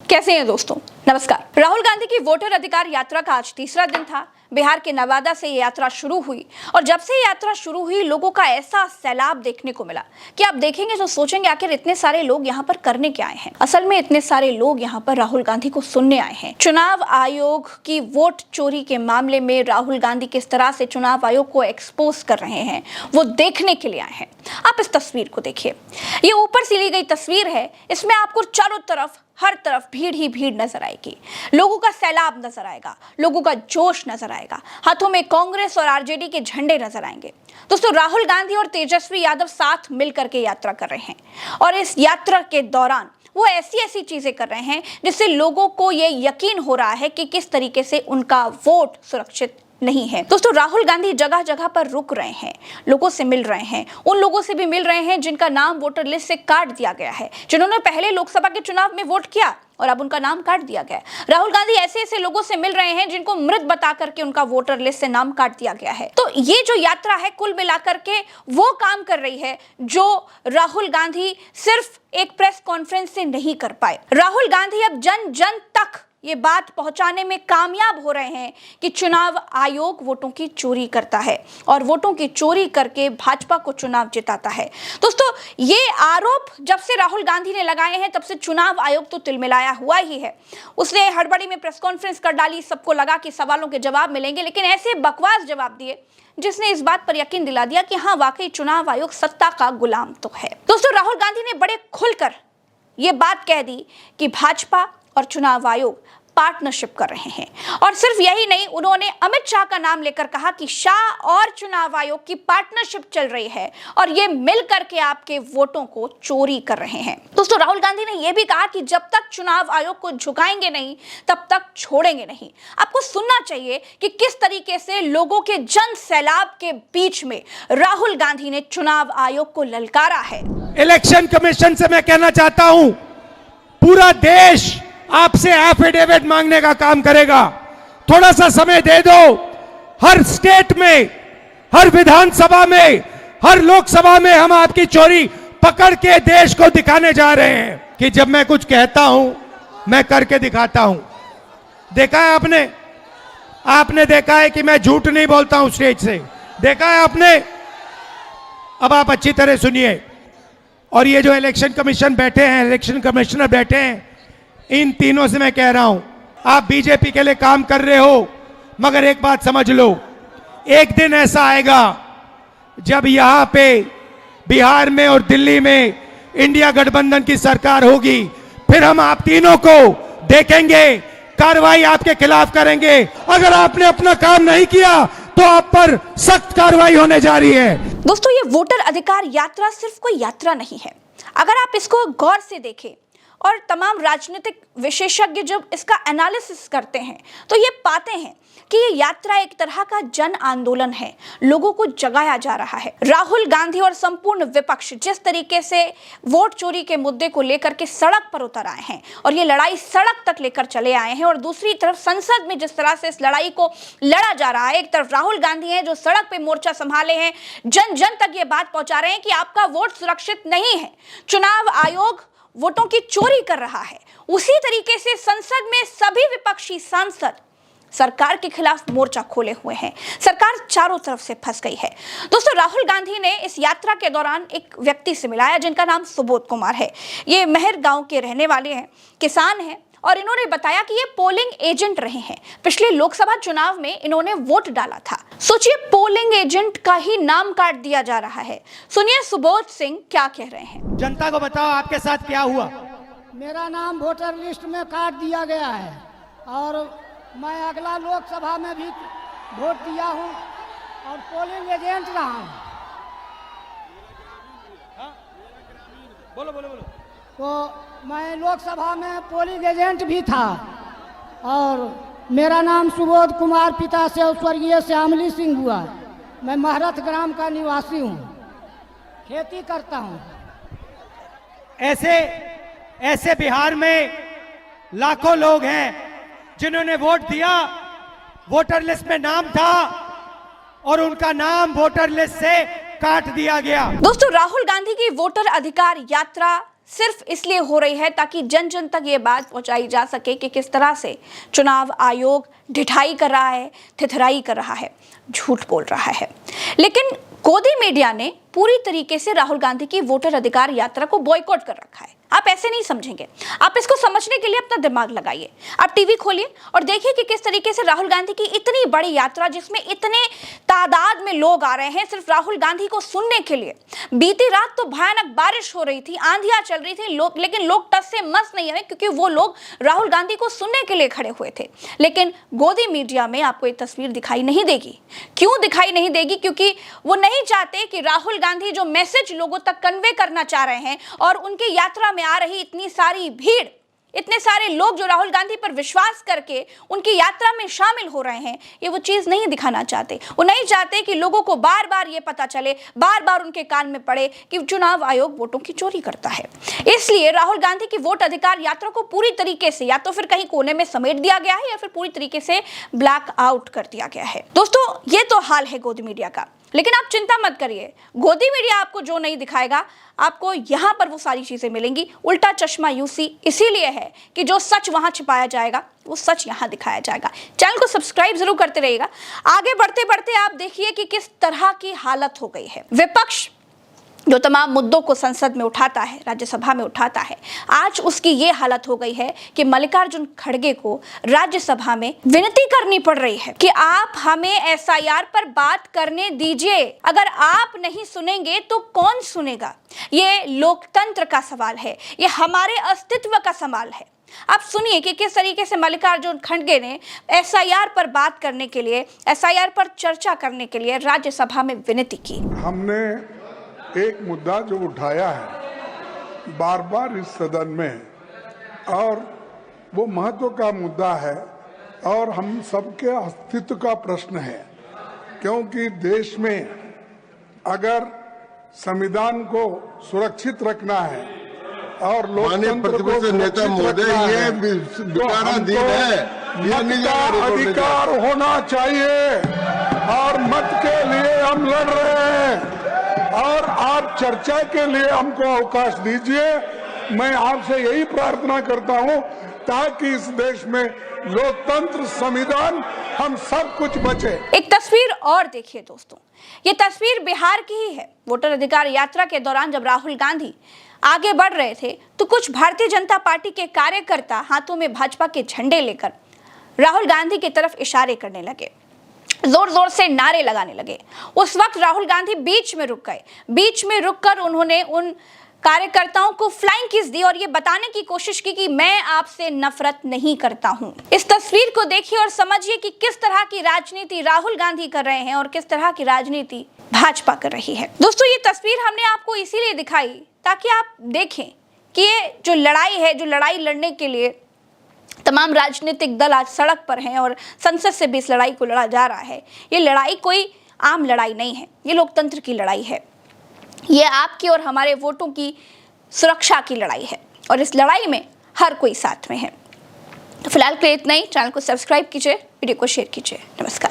कैसे हैं दोस्तों, नमस्कार। राहुल गांधी की वोटर अधिकार यात्रा का आज तीसरा दिन था। बिहार के नवादा से ये यात्रा शुरू हुई और जब से ये यात्रा शुरू हुई लोगों का ऐसा सैलाब देखने को मिला कि आप देखेंगे तो सोचेंगे आखिर इतने सारे लोग यहाँ पर करने क्या आए हैं। असल में इतने सारे लोग यहाँ पर राहुल गांधी को सुनने आए हैं। चुनाव आयोग की वोट चोरी के मामले में राहुल गांधी किस तरह से चुनाव आयोग को एक्सपोज कर रहे हैं वो देखने के लिए आए हैं। आप इस तस्वीर को देखिए, ये ऊपर से ली गई तस्वीर है। इसमें आपको चारों तरफ हर तरफ भीड़ ही भीड़ नजर आएगी, लोगों का सैलाब नजर आएगा, लोगों का जोश नजर आएगा, हाथों में कांग्रेस और आरजेडी के झंडे नजर आएंगे। दोस्तों, राहुल गांधी और तेजस्वी यादव साथ मिलकर के यात्रा कर रहे हैं और इस यात्रा के दौरान वो ऐसी ऐसी चीजें कर रहे हैं जिससे लोगों को ये यकीन हो रहा है कि किस तरीके से उनका वोट सुरक्षित नहीं है। दोस्तों, राहुल गांधी जगह जगह पर रुक रहे हैं, लोगों से मिल रहे हैं, उन लोगों से भी मिल रहे हैं जिनका नाम वोटर लिस्ट से काट दिया गया है, जिन्होंने पहले लोकसभा के चुनाव में वोट किया और अब उनका नाम काट दिया गया है। राहुल गांधी ऐसे ऐसे लोगों से मिल रहे हैं जिनको मृत बता करके उनका वोटर लिस्ट से नाम काट दिया गया है। तो ये जो यात्रा है कुल मिलाकर के वो काम कर रही है जो राहुल गांधी सिर्फ एक प्रेस कॉन्फ्रेंस से नहीं कर पाए। राहुल गांधी अब जन जन तक ये बात पहुंचाने में कामयाब हो रहे हैं कि चुनाव आयोग वोटों की चोरी करता है और वोटों की चोरी करके भाजपा को चुनाव जिताता है। दोस्तों, ये आरोप जब से राहुल गांधी ने लगाए हैं तब से चुनाव आयोग तो तिलमिलाया हुआ ही है। उसने हड़बड़ी में प्रेस कॉन्फ्रेंस कर डाली, सबको लगा कि सवालों के जवाब मिलेंगे, लेकिन ऐसे बकवास जवाब दिए जिसने इस बात पर यकीन दिला दिया कि हाँ, वाकई चुनाव आयोग सत्ता का गुलाम तो है। दोस्तों, राहुल गांधी ने बड़े खुलकर ये बात कह दी कि भाजपा और चुनाव आयोग पार्टनरशिप कर रहे हैं और सिर्फ यही नहीं, उन्होंने अमित शाह का नाम लेकर कहा कि शाह और चुनाव आयोग की पार्टनरशिप चल रही है और ये मिलकर के आपके वोटों को चोरी कर रहे हैं। दोस्तों, राहुल गांधी ने यह भी कहा कि जब तक चुनाव आयोग को झुकाएंगे नहीं तब तक छोड़ेंगे नहीं। आपको सुनना चाहिए कि किस तरीके से लोगों के जन सैलाब के बीच में राहुल गांधी ने चुनाव आयोग को ललकारा है। इलेक्शन कमीशन से मैं कहना चाहता हूं, पूरा देश आपसे एफिडेविट मांगने का काम करेगा। थोड़ा सा समय दे दो। हर स्टेट में, हर विधानसभा में, हर लोकसभा में हम आपकी चोरी पकड़ के देश को दिखाने जा रहे हैं कि जब मैं कुछ कहता हूं मैं करके दिखाता हूं। देखा है आपने देखा है कि मैं झूठ नहीं बोलता हूं स्टेज से। देखा है आपने। अब आप अच्छी तरह सुनिए। और ये जो इलेक्शन कमीशन बैठे हैं, इलेक्शन कमिश्नर बैठे हैं, इन तीनों से मैं कह रहा हूं, आप बीजेपी के लिए काम कर रहे हो, मगर एक बात समझ लो, एक दिन ऐसा आएगा जब यहां पे बिहार में और दिल्ली में इंडिया गठबंधन की सरकार होगी, फिर हम आप तीनों को देखेंगे, कार्रवाई आपके खिलाफ करेंगे। अगर आपने अपना काम नहीं किया तो आप पर सख्त कार्रवाई होने जा रही है। दोस्तों, ये वोटर अधिकार यात्रा सिर्फ कोई यात्रा नहीं है। अगर आप इसको गौर से देखें और तमाम राजनीतिक विशेषज्ञ जब इसका एनालिसिस करते हैं तो ये पाते हैं कि ये यात्रा एक तरह का जन आंदोलन है, लोगों को जगाया जा रहा है। राहुल गांधी और संपूर्ण विपक्ष जिस तरीके से वोट चोरी के मुद्दे को लेकर के सड़क पर उतर आए हैं और ये लड़ाई सड़क तक लेकर चले आए हैं, और दूसरी तरफ संसद में जिस तरह से इस लड़ाई को लड़ा जा रहा है, एक तरफ राहुल गांधी हैं जो सड़क पे मोर्चा संभाले हैं, जन जन तक ये बात पहुंचा रहे हैं कि आपका वोट सुरक्षित नहीं है, चुनाव आयोग वोटों की चोरी कर रहा है। उसी तरीके से संसद में सभी विपक्षी सांसद सरकार के खिलाफ मोर्चा खोले हुए हैं। सरकार चारों तरफ से फंस गई है। दोस्तों, राहुल गांधी ने इस यात्रा के दौरान एक व्यक्ति से मिलाया जिनका नाम सुबोध कुमार है। ये मेहर गांव के रहने वाले हैं, किसान हैं और इन्होंने बताया कि ये पोलिंग एजेंट रहे हैं। पिछले लोकसभा चुनाव में इन्होंने वोट डाला था। सोचिए, पोलिंग एजेंट का ही नाम काट दिया जा रहा है। सुनिए सुबोध सिंह क्या कह रहे हैं। जनता को बताओ आपके साथ क्या हुआ। मेरा नाम वोटर लिस्ट में काट दिया गया है और मैं अगला लोकसभा में भी वोट दिया हूं और पोलिंग एजेंट रहा हूं। बोलो। तो मैं लोकसभा में पोलिंग एजेंट भी था और मेरा नाम सुबोध कुमार, पिता से स्वर्गीय श्यामली सिंह हुआ। मैं महरत ग्राम का निवासी हूँ, खेती करता हूँ। ऐसे बिहार में लाखों लोग हैं जिन्होंने वोट दिया, वोटर लिस्ट में नाम था और उनका नाम वोटर लिस्ट से काट दिया गया। दोस्तों, राहुल गांधी की वोटर अधिकार यात्रा सिर्फ इसलिए हो रही है ताकि जन जन तक ये बात पहुंचाई जा सके कि किस तरह से चुनाव आयोग ढिठाई कर रहा है, थिथराई कर रहा है, झूठ बोल रहा है। लेकिन गोदी मीडिया ने पूरी तरीके से राहुल गांधी की वोटर अधिकार यात्रा को बॉयकॉट कर रखा है। आप ऐसे नहीं समझेंगे, आप इसको समझने के लिए अपना दिमाग लगाइए, आप टीवी खोलिए और देखिए कि किस तरीके से राहुल गांधी की इतनी बड़ी यात्रा, जिसमें इतने तादाद में लोग आ रहे हैं सिर्फ राहुल गांधी को सुनने के लिए। बीती रात तो भयानक बारिश हो रही थी, आंधियां चल रही थी, लेकिन लोग टस से मस नहीं हुए क्योंकि वो लोग राहुल गांधी को सुनने के लिए खड़े हुए थे। लेकिन गोदी मीडिया में आपको ये तस्वीर दिखाई नहीं देगी। क्यों दिखाई नहीं देगी? क्योंकि वो नहीं चाहते कि राहुल गांधी जो मैसेज लोगों तक कन्वे करना चाह रहे हैं और उनकी यात्रा में आ रही इतनी सारी भीड़, इतने सारे लोग जो राहुल गांधी पर विश्वास करके उनकी यात्रा में शामिल हो रहे हैं, ये वो चीज नहीं दिखाना चाहते। वो नहीं चाहते कि लोगों को बार बार ये पता चले, बार बार उनके कान में पड़े कि चुनाव आयोग वोटों की चोरी करता है। इसलिए राहुल गांधी की वोट अधिकार यात्रा को पूरी तरीके से या तो फिर कहीं कोने में समेट दिया गया है या फिर पूरी तरीके से ब्लैक आउट कर दिया गया है। दोस्तों, ये तो हाल है गोदी मीडिया का। लेकिन आप चिंता मत करिए, गोदी मीडिया आपको जो नहीं दिखाएगा, आपको यहां पर वो सारी चीजें मिलेंगी। उल्टा चश्मा यूसी इसीलिए है कि जो सच वहां छिपाया जाएगा वो सच यहां दिखाया जाएगा। चैनल को सब्सक्राइब जरूर करते रहिएगा। आगे बढ़ते बढ़ते आप देखिए कि किस तरह की हालत हो गई है। विपक्ष जो तमाम मुद्दों को संसद में उठाता है, राज्यसभा में उठाता है, आज उसकी ये हालत हो गई है कि मल्लिकार्जुन खड़गे को राज्यसभा में विनती करनी पड़ रही है कि आप हमें एसआईआर पर बात करने दीजिए। अगर आप नहीं सुनेंगे तो कौन सुनेगा? ये लोकतंत्र का सवाल है, ये हमारे अस्तित्व का सवाल है। आप सुनिए कि किस तरीके से मल्लिकार्जुन खड़गे ने एसआईआर पर बात करने के लिए, एसआईआर पर चर्चा करने के लिए राज्यसभा में विनती की। हमने एक मुद्दा जो उठाया है बार बार इस सदन में, और वो महत्व का मुद्दा है और हम सबके अस्तित्व का प्रश्न है, क्योंकि देश में अगर संविधान को सुरक्षित रखना है और लोकतंत्र को सुरक्षित रखना है तो हमको अधिकार होना चाहिए और मत के लिए हम लड़ रहे हैं और आप चर्चा के लिए हमको अवकाश दीजिए। मैं आपसे यही प्रार्थना करता हूं ताकि इस देश में लोकतंत्र, संविधान, हम सब कुछ बचे। एक तस्वीर और देखिए दोस्तों, ये तस्वीर बिहार की ही है। वोटर अधिकार यात्रा के दौरान जब राहुल गांधी आगे बढ़ रहे थे तो कुछ भारतीय जनता पार्टी के कार्यकर्ता हाथों में भाजपा के झंडे लेकर राहुल गांधी की तरफ इशारे करने लगे, जोर जोर से नारे लगाने लगे। उस वक्त राहुल गांधी बीच में रुक गए। बीच में रुककर उन्होंने उन कार्यकर्ताओं को फ्लाइंग किस दी और ये बताने की कोशिश की कि मैं आपसे नफरत नहीं करता हूं। इस तस्वीर को देखिए और समझिए कि किस तरह की राजनीति राहुल गांधी कर रहे हैं और किस तरह की राजनीति भाजपा कर रही है। दोस्तों, ये तस्वीर हमने आपको इसीलिए दिखाई ताकि आप देखें कि ये जो लड़ाई है, जो लड़ाई लड़ने के लिए तमाम राजनीतिक दल आज सड़क पर हैं और संसद से भी इस लड़ाई को लड़ा जा रहा है, ये लड़ाई कोई आम लड़ाई नहीं है, ये लोकतंत्र की लड़ाई है। ये आपकी और हमारे वोटों की सुरक्षा की लड़ाई है और इस लड़ाई में हर कोई साथ में है। तो फिलहाल के लिए इतना ही। चैनल को सब्सक्राइब कीजिए, वीडियो को शेयर कीजिए। नमस्कार।